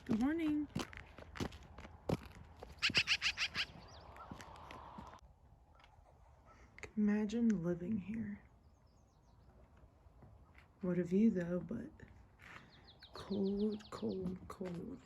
Good morning. Imagine living here. What a view though, but cold, cold, cold.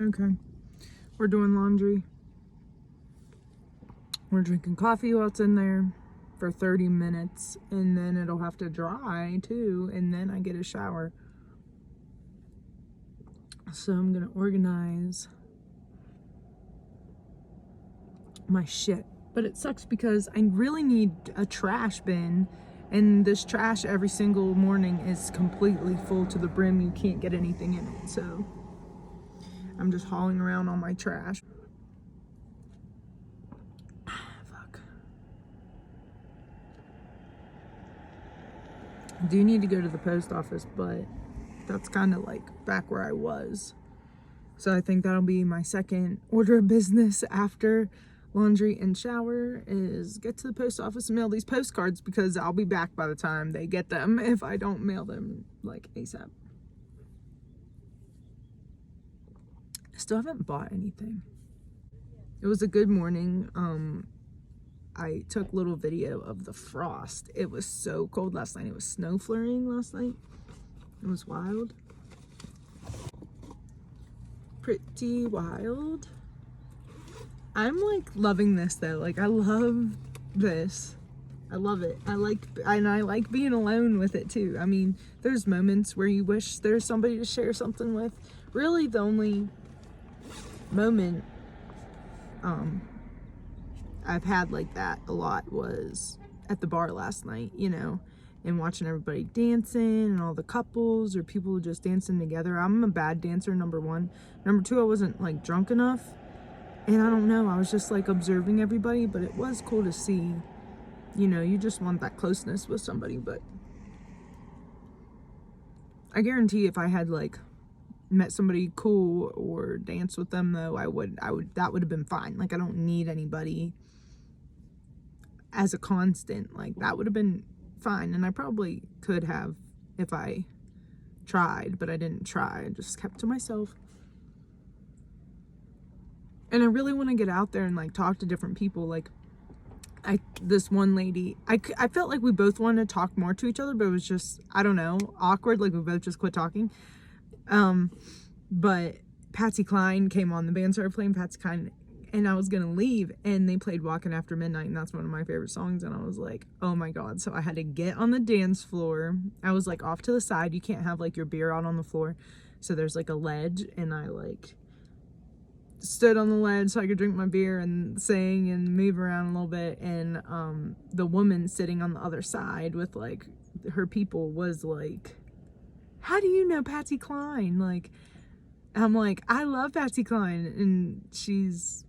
Okay, we're doing laundry. We're drinking coffee while it's in there for 30 minutes, and then it'll have to dry too, and then I get a shower. So I'm gonna organize my shit. But it sucks because I really need a trash bin, and this trash every single morning is completely full to the brim. You can't get anything in it, so I'm just hauling around all my trash. Fuck. I do need to go to the post office, but that's kind of like back where I was. So I think that'll be my second order of business after laundry and shower is get to the post office and mail these postcards, because I'll be back by the time they get them if I don't mail them like ASAP. I still haven't bought anything. It was a good morning. I took a little video of the frost. It was so cold last night. It was snow flurrying last night. It was wild. Pretty wild. I'm like loving this though. Like I love this. I love it. I like being alone with it too. I mean, there's moments where you wish there's somebody to share something with. Really the only moment I've had like that a lot was at the bar last night, you know, and watching everybody dancing and all the couples or people just dancing together. I'm a bad dancer, number one. Number two, I wasn't like drunk enough. And I don't know, I was just like observing everybody, but it was cool to see. You know, you just want that closeness with somebody, but I guarantee if I had like met somebody cool or danced with them though, that would have been fine. Like I don't need anybody as a constant. Like that would have been fine, and I probably could have if I tried, but I didn't try. I just kept to myself. And I really want to get out there and like talk to different people. Like this one lady, I felt like we both wanted to talk more to each other, but it was just, I don't know, awkward. Like we both just quit talking. But Patsy Cline came on. The band started playing Patsy Cline, and I was gonna leave, and they played Walking After Midnight, and that's one of my favorite songs. And I was like, oh my god. So I had to get on the dance floor. I was like off to the side. You can't have like your beer out on the floor, so there's like a ledge, and I like stood on the ledge so I could drink my beer and sing and move around a little bit. And the woman sitting on the other side with like her people was like, how do you know Patsy Cline? Like, I'm like, I love Patsy Cline. And she's,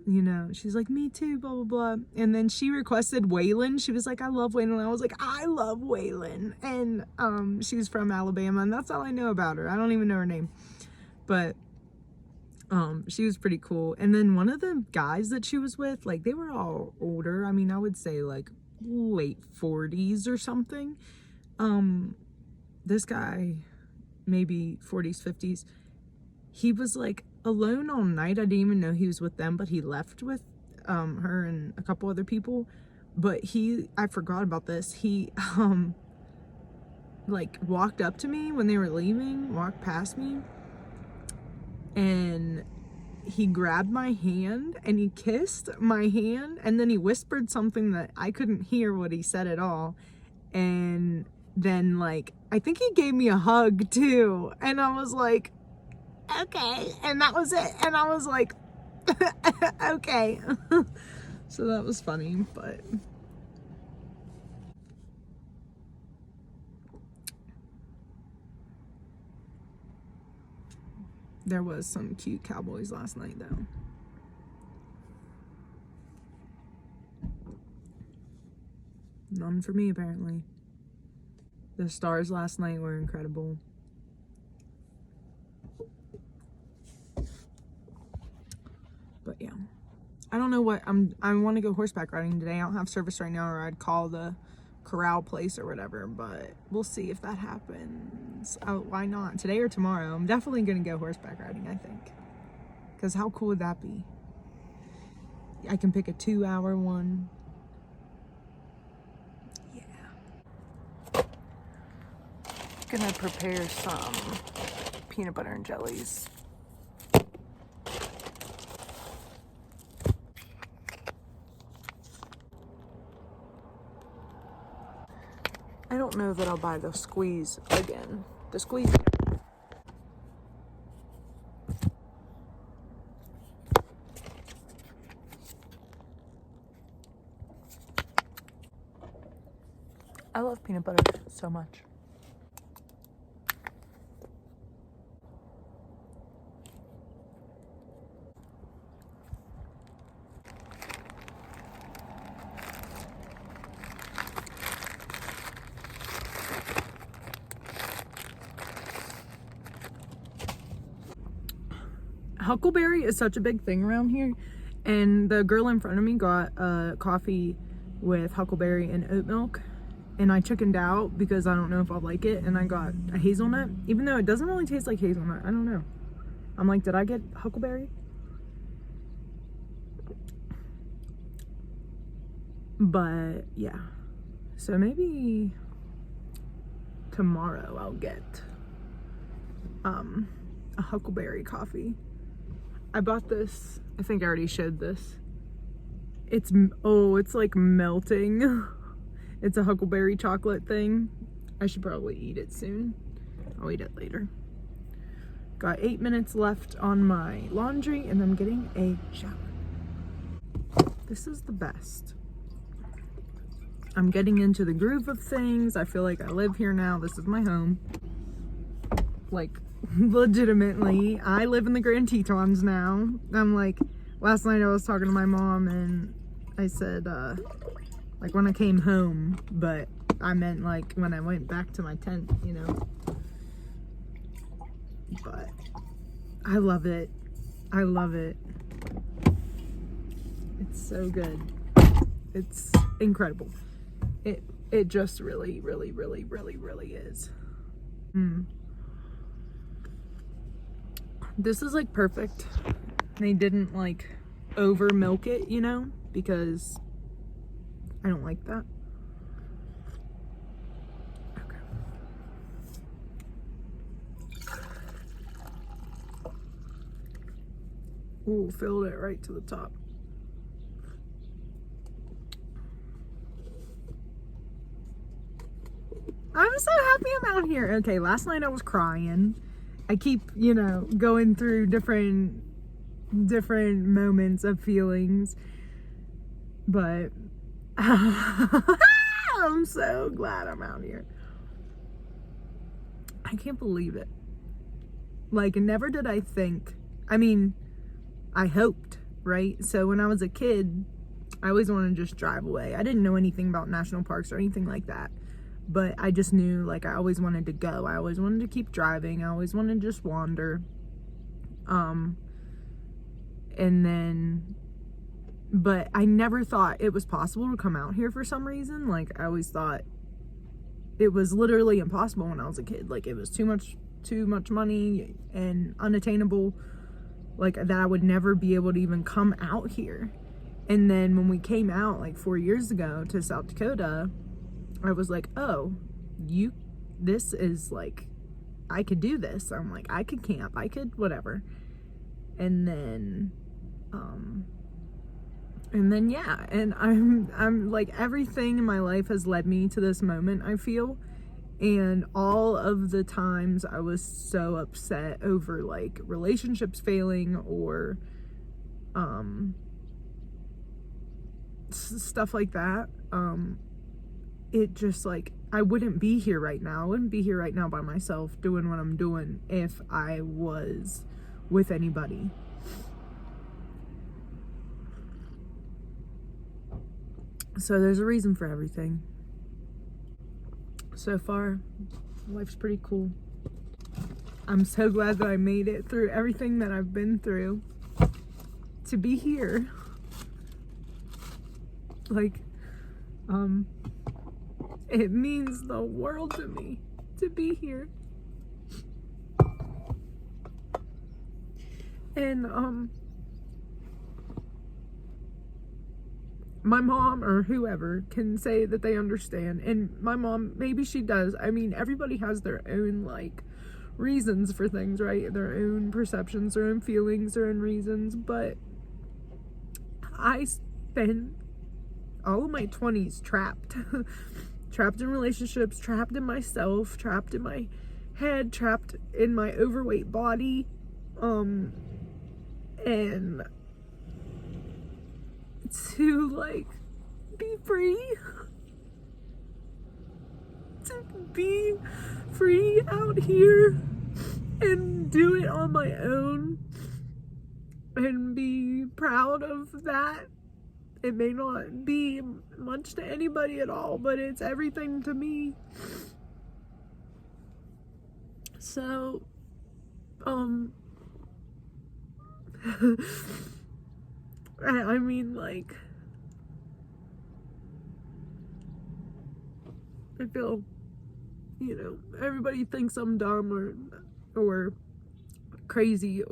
you know, she's like, me too, blah blah blah. And then she requested Waylon. She was like, I love Waylon. I was like, I love Waylon. And she's from Alabama, and that's all I know about her. I don't even know her name, but she was pretty cool. And then one of the guys that she was with, like they were all older. I mean, I would say like late 40s or something. This guy, maybe 40s, 50s. He was like alone all night. I didn't even know he was with them, but he left with her and a couple other people. But I forgot about this. He like walked up to me when they were leaving, walked past me, and he grabbed my hand and he kissed my hand, and then he whispered something that I couldn't hear what he said at all. And then like I think he gave me a hug too, and I was like, okay. And that was it. And I was like, okay. So that was funny. But There was some cute cowboys last night, though. None for me, apparently. The stars last night were incredible. But yeah, I don't know what I want to go horseback riding today. I don't have service right now, or I'd call the corral place or whatever, but we'll see if that happens. Why not? Today or tomorrow. I'm definitely going to go horseback riding, I think. Because how cool would that be? I can pick a 2-hour one. Yeah. Gonna prepare some peanut butter and jellies. I don't know that I'll buy the squeeze again. The squeeze. I love peanut butter so much. Huckleberry is such a big thing around here, and the girl in front of me got a coffee with huckleberry and oat milk, and I chickened out because I don't know if I'll like it, and I got a hazelnut, even though it doesn't really taste like hazelnut. I don't know. I'm like, did I get huckleberry? But yeah, so maybe tomorrow I'll get a huckleberry coffee. I bought this, I think I already showed this. It's like melting. It's a huckleberry chocolate thing. I should probably eat it soon. I'll eat it later. Got 8 minutes left on my laundry, and I'm getting a shower. This is the best. I'm getting into the groove of things. I feel like I live here now. This is my home. Like, legitimately, I live in the Grand Tetons now. I'm like, last night I was talking to my mom, and I said, like, when I came home, but I meant like when I went back to my tent, you know. But I love it. I love it. It's so good. It's incredible. It just really, really, really, really, really is. This is like perfect. They didn't like over milk it, you know, because I don't like that. Okay. Ooh, filled it right to the top. I'm so happy I'm out here. Okay, last night I was crying. I keep, you know, going through different moments of feelings, but I'm so glad I'm out here. I can't believe it. Like, never did I think, I mean, I hoped, right? So when I was a kid, I always wanted to just drive away. I didn't know anything about national parks or anything like that. But I just knew, like, I always wanted to go. I always wanted to keep driving. I always wanted to just wander. And then, but I never thought it was possible to come out here for some reason. Like, I always thought it was literally impossible when I was a kid. Like, it was too much money and unattainable. Like, that I would never be able to even come out here. And then when we came out, like, 4 years ago to South Dakota, I was like, oh, this is like, I could do this. I'm like, I could camp, I could whatever. And then yeah, and I'm like, everything in my life has led me to this moment, I feel. And all of the times I was so upset over like relationships failing or stuff like that, it just like, I wouldn't be here right now. I wouldn't be here right now by myself doing what I'm doing if I was with anybody. So there's a reason for everything. So far, life's pretty cool. I'm so glad that I made it through everything that I've been through to be here. Like, it means the world to me to be here. And, my mom or whoever can say that they understand. And my mom, maybe she does. I mean, everybody has their own, like, reasons for things, right? Their own perceptions, their own feelings, their own reasons. But I spent all of my 20s trapped. Trapped in relationships, trapped in myself, trapped in my head, trapped in my overweight body. And to, like, be free. To be free out here and do it on my own and be proud of that. It may not be much to anybody at all, but it's everything to me. So, I mean, like, I feel, you know, everybody thinks I'm dumb or crazy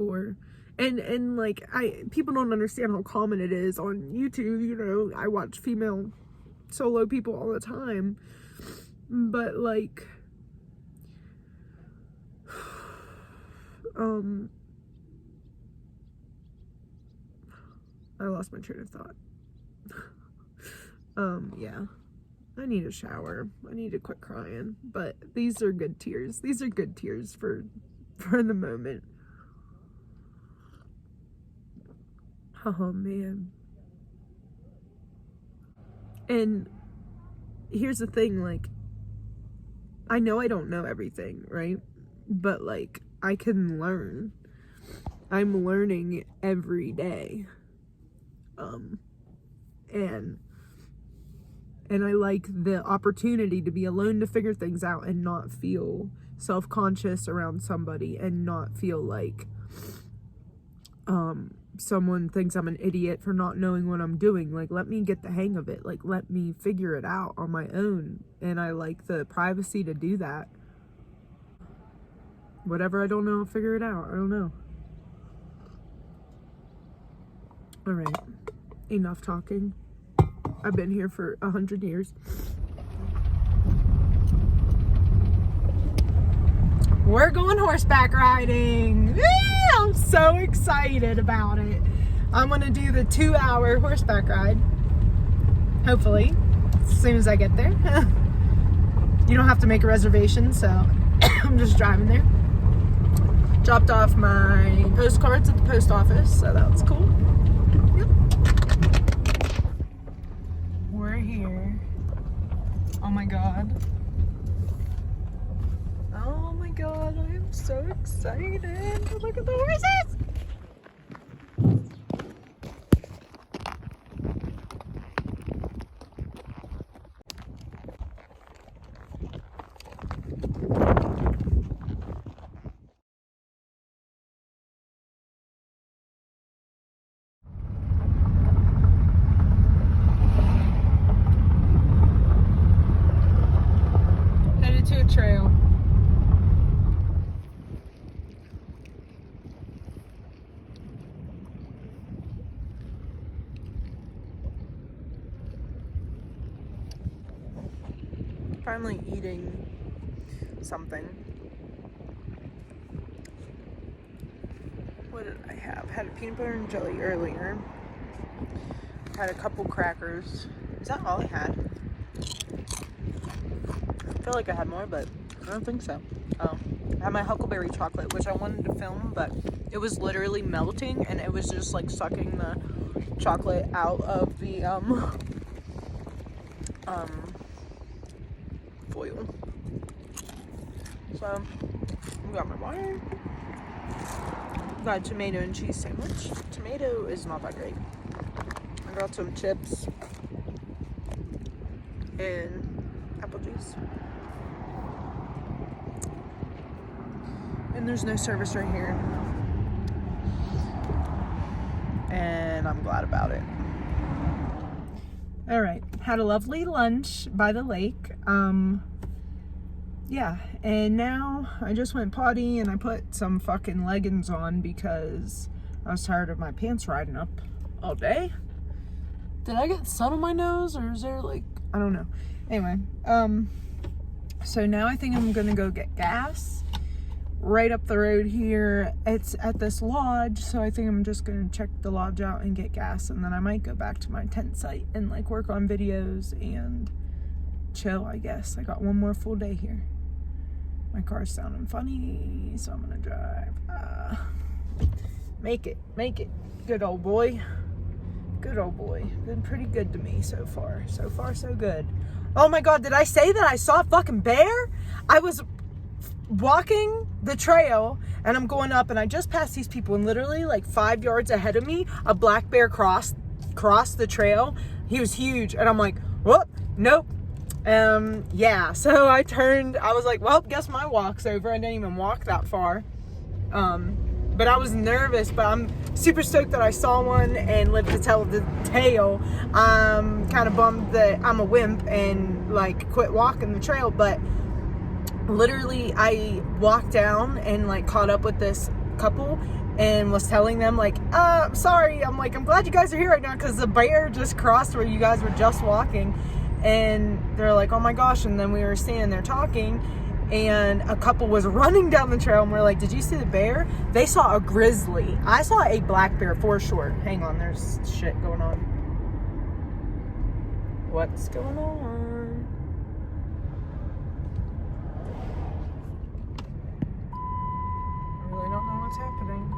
and like, people don't understand how common it is on YouTube. You know, I watch female solo people all the time, but like, I lost my train of thought. Yeah. I need a shower. I need to quit crying. But these are good tears. These are good tears for the moment. Oh, man. And here's the thing, like, I know I don't know everything, right? But, like, I can learn. I'm learning every day. And I like the opportunity to be alone to figure things out and not feel self-conscious around somebody and not feel like someone thinks I'm an idiot for not knowing what I'm doing. Like, let me get the hang of it. Like, let me figure it out on my own. And I like the privacy to do that. Whatever I don't know, I'll figure it out. I don't know. All right. Enough talking. I've been here for 100 years. We're going horseback riding. I'm so excited about it. I'm gonna do the 2-hour horseback ride. Hopefully, as soon as I get there. You don't have to make a reservation, so I'm just driving there. Dropped off my postcards at the post office, so that was cool. Yep. We're here. Oh my god. Oh my god, I am so excited. Look at the horses! Headed to a trail. Finally eating something. What did I have? Had a peanut butter and jelly earlier. Had a couple crackers. Is that all I had? I feel like I had more, but I don't think so. Oh, I had my huckleberry chocolate, which I wanted to film, but it was literally melting, and it was just like sucking the chocolate out of the foil. So, we got my water. Got a tomato and cheese sandwich. Tomato is not that great. I got some chips and apple juice. And there's no service right here. And I'm glad about it. All right, had a lovely lunch by the lake. Yeah, and now I just went potty and I put some fucking leggings on because I was tired of my pants riding up all day. Did I get sun on my nose, or is there like, I don't know. Anyway, so now I think I'm gonna go get gas right up the road here. It's at this lodge, so I think I'm just gonna check the lodge out and get gas, and then I might go back to my tent site and like work on videos and chill, I guess. I got one more full day here. My car's sounding funny, so I'm gonna drive. Make it. Good old boy. Good old boy. Been pretty good to me so far. So far, so good. Oh my God, did I say that I saw a fucking bear? I was walking the trail and I'm going up and I just passed these people, and literally like 5 yards ahead of me, a black bear crossed the trail. He was huge, and I'm like, whoop, nope. Yeah, so I turned, I was like, well, guess my walk's over. I didn't even walk that far. But I was nervous, but I'm super stoked that I saw one and lived to tell the tale. I'm kind of bummed that I'm a wimp and like quit walking the trail, but literally I walked down and like caught up with this couple and was telling them like, sorry, I'm like, I'm glad you guys are here right now because the bear just crossed where you guys were just walking. And they're like, oh my gosh. And then we were standing there talking, and a couple was running down the trail, and we're like, did you see the bear? They saw a grizzly. I saw a black bear for sure. Hang on, there's shit going on. What's going on? I really don't know what's happening.